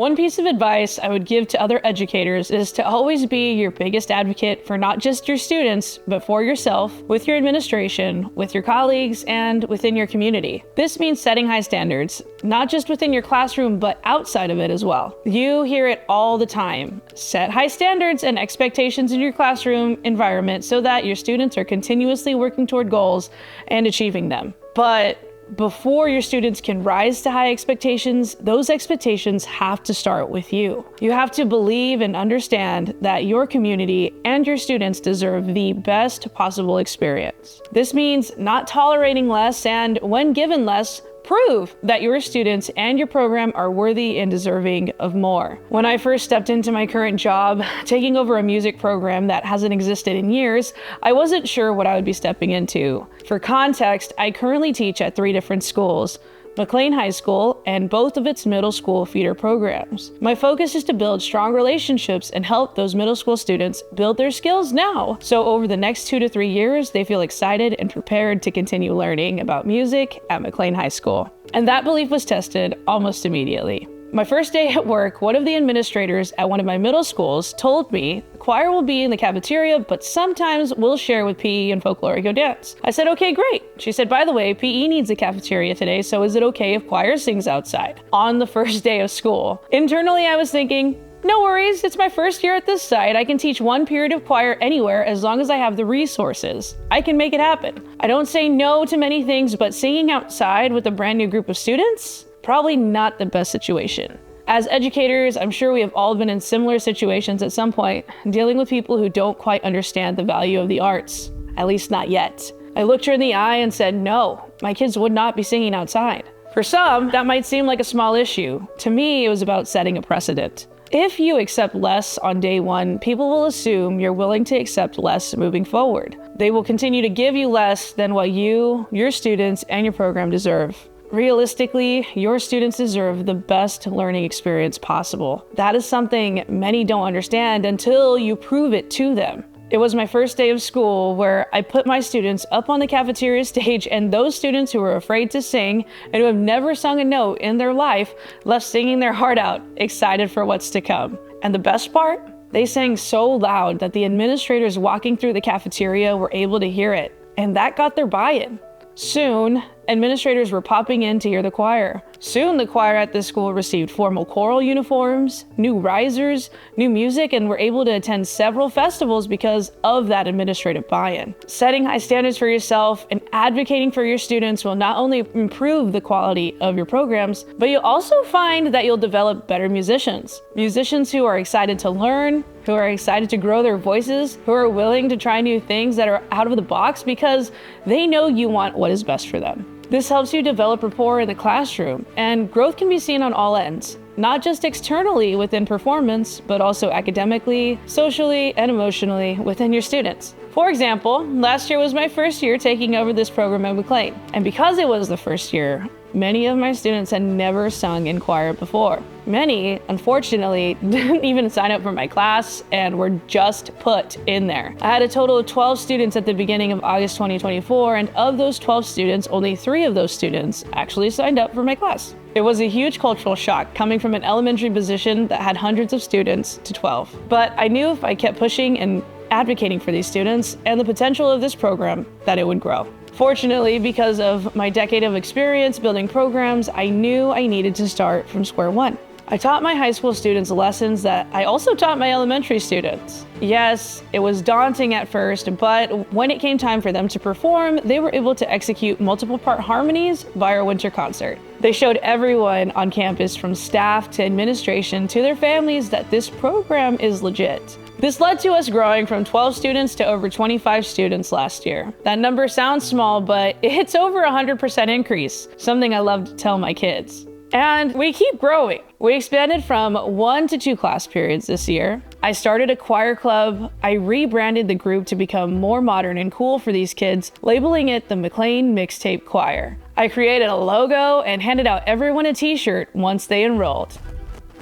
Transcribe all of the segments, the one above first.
One piece of advice I would give to other educators is to always be your biggest advocate for not just your students, but for yourself, with your administration, with your colleagues, and within your community. This means setting high standards, not just within your classroom, but outside of it as well. You hear it all the time. Set high standards and expectations in your classroom environment so that your students are continuously working toward goals and achieving them. But before your students can rise to high expectations, those expectations have to start with you. You have to believe and understand that your community and your students deserve the best possible experience. This means not tolerating less, and when given less, prove that your students and your program are worthy and deserving of more. When I first stepped into my current job, taking over a music program that hasn't existed in years, I wasn't sure what I would be stepping into. For context, I currently teach at 3 different schools: McLean High School and both of its middle school feeder programs. My focus is to build strong relationships and help those middle school students build their skills now, so over the next 2 to 3 years, they feel excited and prepared to continue learning about music at McLean High School. And that belief was tested almost immediately. My first day at work, one of the administrators at one of my middle schools told me choir will be in the cafeteria, but sometimes we'll share with PE and folkloric dance. I said, okay, great. She said, by the way, PE needs a cafeteria today, so is it okay if choir sings outside? On the first day of school. Internally, I was thinking, no worries, it's my first year at this site. I can teach 1 period of choir anywhere as long as I have the resources. I can make it happen. I don't say no to many things, but singing outside with a brand new group of students? Probably not the best situation. As educators, I'm sure we have all been in similar situations at some point, dealing with people who don't quite understand the value of the arts, at least not yet. I looked her in the eye and said, no, my kids would not be singing outside. For some, that might seem like a small issue. To me, it was about setting a precedent. If you accept less on day 1, people will assume you're willing to accept less moving forward. They will continue to give you less than what you, your students, and your program deserve. Realistically, your students deserve the best learning experience possible. That is something many don't understand until you prove it to them. It was my first day of school where I put my students up on the cafeteria stage, and those students who were afraid to sing and who have never sung a note in their life left singing their heart out, excited for what's to come. And the best part? They sang so loud that the administrators walking through the cafeteria were able to hear it, and that got their buy-in. Soon, administrators were popping in to hear the choir. Soon, the choir at this school received formal choral uniforms, new risers, new music, and were able to attend several festivals because of that administrative buy-in. Setting high standards for yourself and advocating for your students will not only improve the quality of your programs, but you'll also find that you'll develop better musicians. Musicians who are excited to learn, who are excited to grow their voices, who are willing to try new things that are out of the box because they know you want what is best for them. This helps you develop rapport in the classroom, and growth can be seen on all ends, not just externally within performance, but also academically, socially, and emotionally within your students. For example, last year was my first year taking over this program at McLean, and because it was the first year, many of my students had never sung in choir before. Many, unfortunately, didn't even sign up for my class and were just put in there. I had a total of 12 students at the beginning of August 2024, and of those 12 students, only 3 of those students actually signed up for my class. It was a huge cultural shock coming from an elementary position that had hundreds of students to 12. But I knew if I kept pushing and advocating for these students and the potential of this program, that it would grow. Fortunately, because of my decade of experience building programs, I knew I needed to start from square one. I taught my high school students lessons that I also taught my elementary students. Yes, it was daunting at first, but when it came time for them to perform, they were able to execute multiple part harmonies by our winter concert. They showed everyone on campus, from staff to administration to their families, that this program is legit. This led to us growing from 12 students to over 25 students last year. That number sounds small, but it's over 100% increase, something I love to tell my kids. And we keep growing. We expanded from 1 to 2 class periods this year. I started a choir club. I rebranded the group to become more modern and cool for these kids, labeling it the McLean Mixtape Choir. I created a logo and handed out everyone a t-shirt once they enrolled.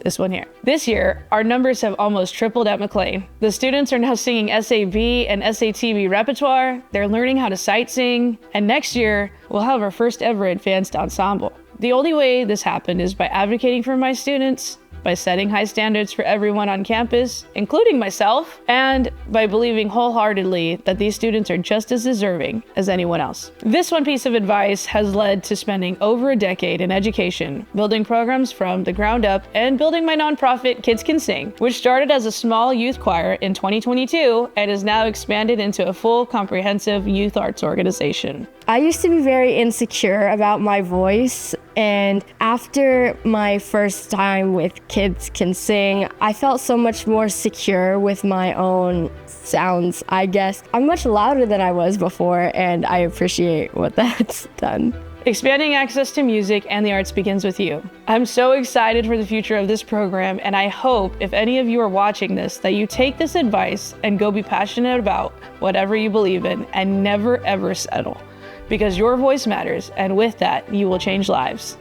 This one here. This year, our numbers have almost tripled at McLean. The students are now singing SAB and SATB repertoire. They're learning how to sight sing. And next year, we'll have our first ever advanced ensemble. The only way this happened is by advocating for my students by setting high standards for everyone on campus, including myself, and by believing wholeheartedly that these students are just as deserving as anyone else. This one piece of advice has led to spending over a decade in education, building programs from the ground up, and building my nonprofit Kids Can Sing, which started as a small youth choir in 2022 and is now expanded into a full comprehensive youth arts organization. I used to be very insecure about my voice, and after my first time with Kids Can Sing, I felt so much more secure with my own sounds, I guess. I'm much louder than I was before, and I appreciate what that's done. Expanding access to music and the arts begins with you. I'm so excited for the future of this program, and I hope if any of you are watching this, that you take this advice and go be passionate about whatever you believe in and never ever settle. Because your voice matters, and with that, you will change lives.